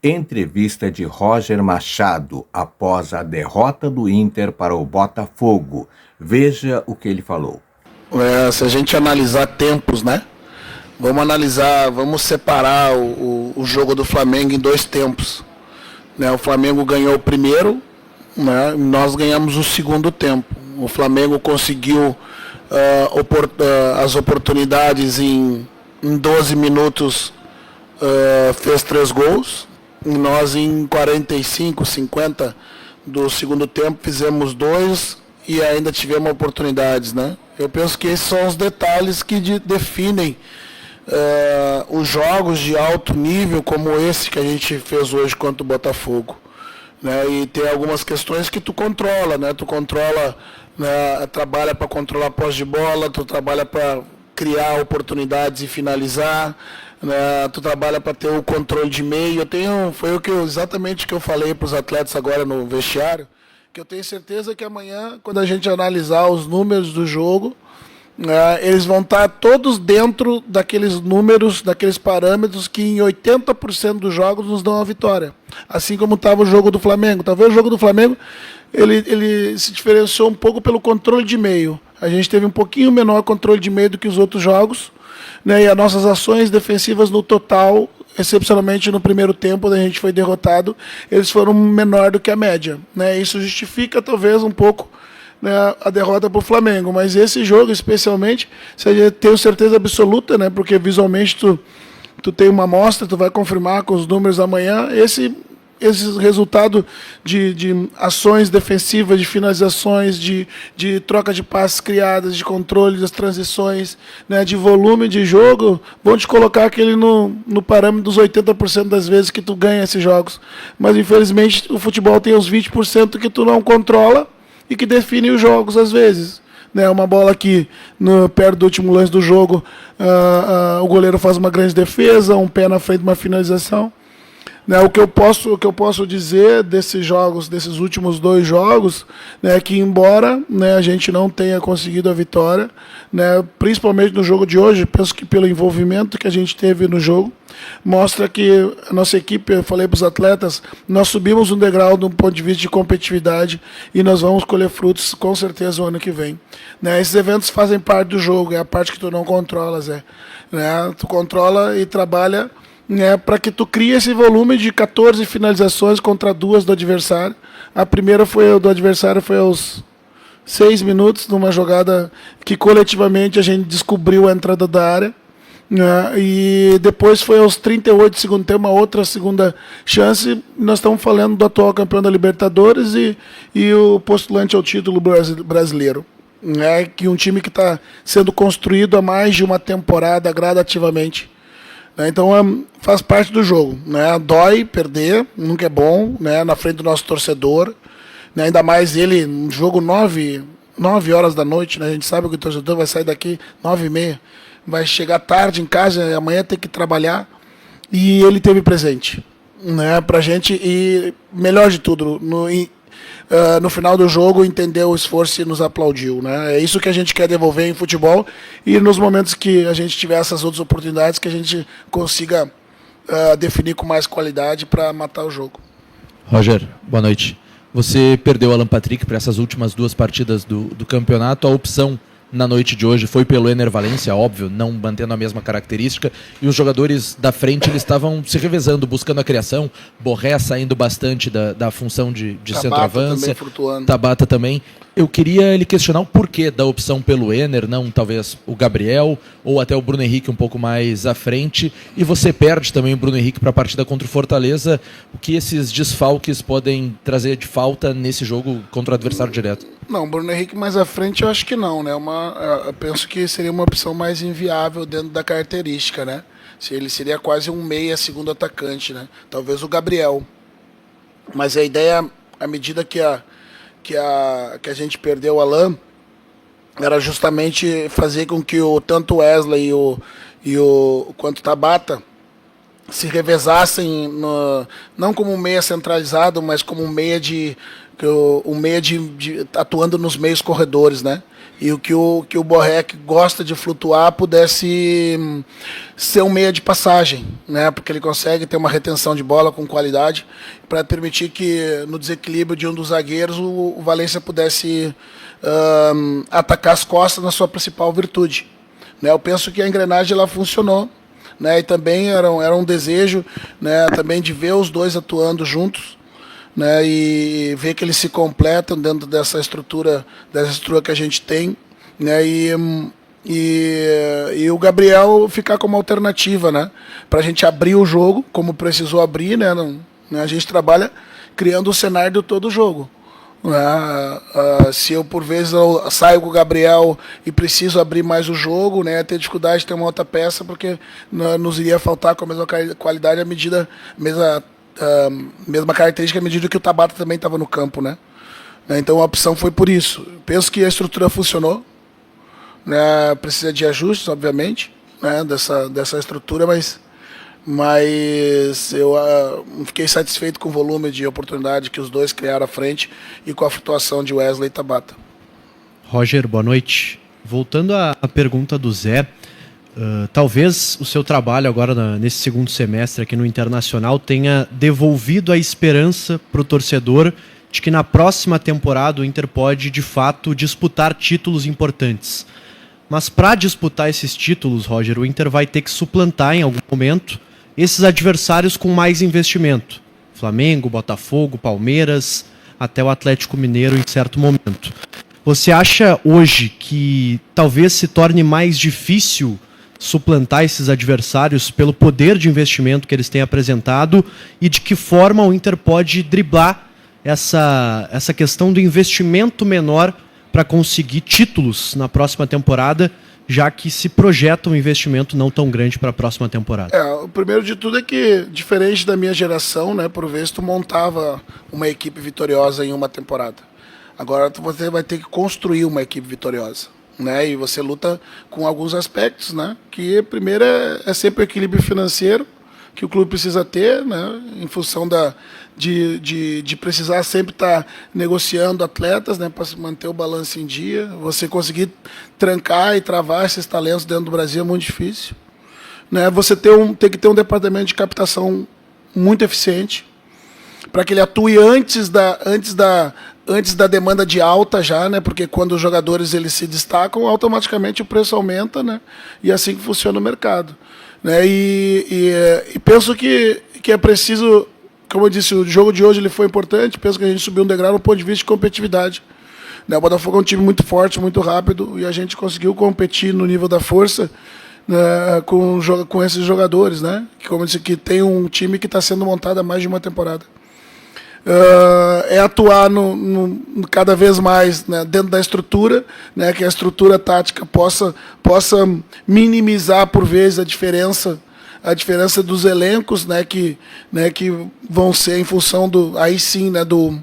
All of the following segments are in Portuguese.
Entrevista de Roger Machado após a derrota do Inter para o Botafogo. Veja o que ele falou. Se a gente analisar tempos, né? Vamos separar o jogo do Flamengo em dois tempos. Né? O Flamengo ganhou o primeiro, né? Nós ganhamos o segundo tempo. O Flamengo conseguiu as oportunidades em 12 minutos, fez 3 gols. E nós em 45, 50 do segundo tempo fizemos 2 e ainda tivemos oportunidades, né? Eu penso que esses são os detalhes que definem os jogos de alto nível como esse que a gente fez hoje contra o Botafogo, né? E tem algumas questões que tu controla, né? Tu controla, né? Trabalha para controlar a posse de bola, tu trabalha para criar oportunidades e finalizar, né? Tu trabalha para ter o controle de meio. Foi exatamente o que eu falei para os atletas agora no vestiário, que eu tenho certeza que amanhã, quando a gente analisar os números do jogo, eles vão estar todos dentro daqueles números, daqueles parâmetros que em 80% dos jogos nos dão a vitória. Assim como estava o jogo do Flamengo. Talvez o jogo do Flamengo ele se diferenciou um pouco pelo controle de meio. A gente teve um pouquinho menor controle de meio do que os outros jogos, né? E as nossas ações defensivas no total, excepcionalmente no primeiro tempo, quando a gente foi derrotado, eles foram menor do que a média, né? Isso justifica talvez um pouco, né, a derrota para o Flamengo, mas esse jogo especialmente, tenho certeza absoluta, né, porque visualmente tu tem uma amostra, tu vai confirmar com os números amanhã, esse resultado de ações defensivas, de finalizações, de troca de passes criadas, de controle das transições, né, de volume de jogo, vão te colocar aquele no parâmetro dos 80% das vezes que tu ganha esses jogos. Mas, infelizmente, o futebol tem os 20% que tu não controla e que define os jogos às vezes. Né, uma bola que, perto do último lance do jogo, o goleiro faz uma grande defesa, um pé na frente de uma finalização. Né, o que eu posso dizer desses jogos, desses últimos 2 jogos, né, é que embora, né, a gente não tenha conseguido a vitória, né, principalmente no jogo de hoje, penso que pelo envolvimento que a gente teve no jogo, mostra que a nossa equipe, eu falei para os atletas, nós subimos um degrau do ponto de vista de competitividade e nós vamos colher frutos com certeza o ano que vem. Né, esses eventos fazem parte do jogo, é a parte que tu não controla, Zé. Né, tu controla e trabalha, né, para que tu crie esse volume de 14 finalizações contra 2 do adversário. A primeira do adversário foi aos 6 minutos, numa jogada que coletivamente a gente descobriu a entrada da área. Né, e depois foi aos 38 do segundo tempo, uma outra segunda chance. Nós estamos falando do atual campeão da Libertadores e o postulante ao título brasileiro. Né, que um time que está sendo construído há mais de uma temporada gradativamente. Então faz parte do jogo, né? Dói perder, nunca é bom, né? Na frente do nosso torcedor, né? Ainda mais ele, um jogo 9 horas da noite, né? A gente sabe que o torcedor vai sair daqui 9h30, vai chegar tarde em casa, e amanhã tem que trabalhar, e ele teve presente, né? Pra gente, e melhor de tudo, no final do jogo entendeu o esforço e nos aplaudiu, né? É isso que a gente quer devolver em futebol, e nos momentos que a gente tiver essas outras oportunidades, que a gente consiga definir com mais qualidade para matar o jogo. Roger, boa noite. Você perdeu o Alan Patrick para essas últimas 2 partidas do campeonato. A opção na noite de hoje foi pelo Ener Valencia, óbvio, não mantendo a mesma característica, e os jogadores da frente eles estavam se revezando, buscando a criação. Borré saindo bastante da função de centroavância, Tabata também. Eu queria lhe questionar o porquê da opção pelo Ener, não talvez o Gabriel, ou até o Bruno Henrique um pouco mais à frente, e você perde também o Bruno Henrique para a partida contra o Fortaleza. O que esses desfalques podem trazer de falta nesse jogo contra o adversário direto? Não, o Bruno Henrique mais à frente eu acho que não, né? Eu penso que seria uma opção mais inviável dentro da característica, né? Ele seria quase um meia segundo atacante, né? Talvez o Gabriel. Mas a ideia, à medida que a gente perdeu o Alan, era justamente fazer com que tanto o Wesley quanto o Tabata se revezassem, não como um meia centralizado, mas como um meia atuando nos meios corredores, né? e que o Borré, que gosta de flutuar, pudesse ser um meia de passagem, né? Porque ele consegue ter uma retenção de bola com qualidade para permitir que no desequilíbrio de um dos zagueiros o Valência pudesse atacar as costas na sua principal virtude, né? Eu penso que a engrenagem ela funcionou, né? E também era um desejo, né, também de ver os dois atuando juntos, né, e ver que eles se completam dentro dessa estrutura que a gente tem, né, e o Gabriel ficar como alternativa, né, para a gente abrir o jogo como precisou abrir, né, a gente trabalha criando o cenário de todo o jogo. Se eu por vezes eu saio com o Gabriel e preciso abrir mais o jogo, né, ter dificuldade de ter uma outra peça, porque nos iria faltar com a mesma qualidade à medida, mesma característica à medida que o Tabata também estava no campo, né? Então a opção foi por isso. Penso que a estrutura funcionou, né, precisa de ajustes, obviamente, né, dessa estrutura, mas eu fiquei satisfeito com o volume de oportunidade que os dois criaram à frente e com a flutuação de Wesley e Tabata. Roger, boa noite. Voltando à pergunta do Zé, talvez o seu trabalho agora nesse segundo semestre aqui no Internacional tenha devolvido a esperança para o torcedor de que na próxima temporada o Inter pode de fato disputar títulos importantes. Mas para disputar esses títulos, Roger, o Inter vai ter que suplantar em algum momento esses adversários com mais investimento. Flamengo, Botafogo, Palmeiras, até o Atlético Mineiro em certo momento. Você acha hoje que talvez se torne mais difícil suplantar esses adversários pelo poder de investimento que eles têm apresentado e de que forma o Inter pode driblar essa questão do investimento menor para conseguir títulos na próxima temporada, já que se projeta um investimento não tão grande para a próxima temporada? O primeiro de tudo é que, diferente da minha geração, né, por vezes tu montava uma equipe vitoriosa em uma temporada. Agora você vai ter que construir uma equipe vitoriosa, né, e você luta com alguns aspectos, né, que primeiro é sempre o equilíbrio financeiro que o clube precisa ter, né, em função de precisar sempre estar negociando atletas, né, para manter o balanço em dia. Você conseguir trancar e travar esses talentos dentro do Brasil é muito difícil, né? Você tem que ter um departamento de captação muito eficiente para que ele atue antes da demanda de alta já, né? Porque quando os jogadores eles se destacam, automaticamente o preço aumenta, né? E é assim que funciona o mercado, né? E penso que é preciso, como eu disse, o jogo de hoje ele foi importante. Penso que a gente subiu um degrau no ponto de vista de competitividade, né? O Botafogo é um time muito forte, muito rápido, e a gente conseguiu competir no nível da força, né, com esses jogadores, né? Como eu disse, que tem um time que está sendo montado há mais de uma temporada. É atuar cada vez mais, né, dentro da estrutura, né, que a estrutura tática possa minimizar por vezes a diferença dos elencos, né, que vão ser em função aí sim, né, do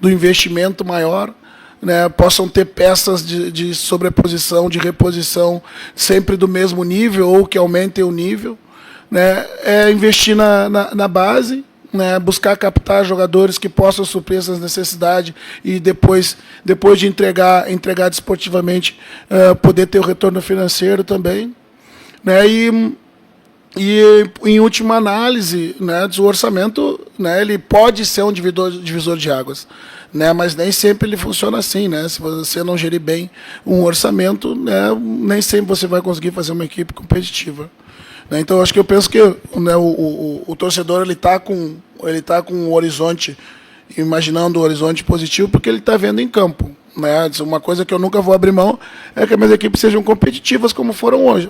investimento maior, né, possam ter peças de sobreposição, de reposição sempre do mesmo nível ou que aumentem o nível, né, investir na base, né, buscar captar jogadores que possam suprir essas necessidades e depois de entregar desportivamente, poder ter o retorno financeiro também, né, e em última análise, né, o orçamento, né, ele pode ser um divisor de águas, né, mas nem sempre ele funciona assim, né? Se você não gerir bem um orçamento, né, nem sempre você vai conseguir fazer uma equipe competitiva. Então, acho que eu penso que, né, o torcedor ele tá com um horizonte, imaginando um horizonte positivo, porque ele está vendo em campo, né? Uma coisa que eu nunca vou abrir mão é que as minhas equipes sejam competitivas como foram hoje,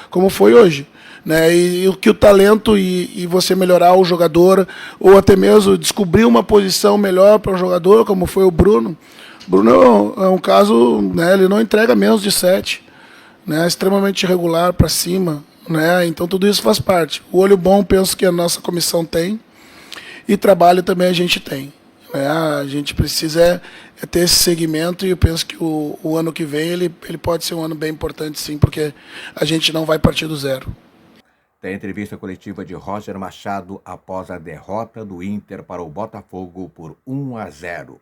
como foi hoje, né? E que o talento e você melhorar o jogador, ou até mesmo descobrir uma posição melhor para o jogador, como foi o Bruno. Bruno é um caso, né, ele não entrega menos de 7, né, extremamente irregular para cima, né, então tudo isso faz parte. O olho bom, penso que a nossa comissão tem, e trabalho também a gente tem, né, a gente precisa ter esse segmento, e eu penso que o ano que vem ele pode ser um ano bem importante sim, porque a gente não vai partir do zero. Tem entrevista coletiva de Roger Machado após a derrota do Inter para o Botafogo por 1-0.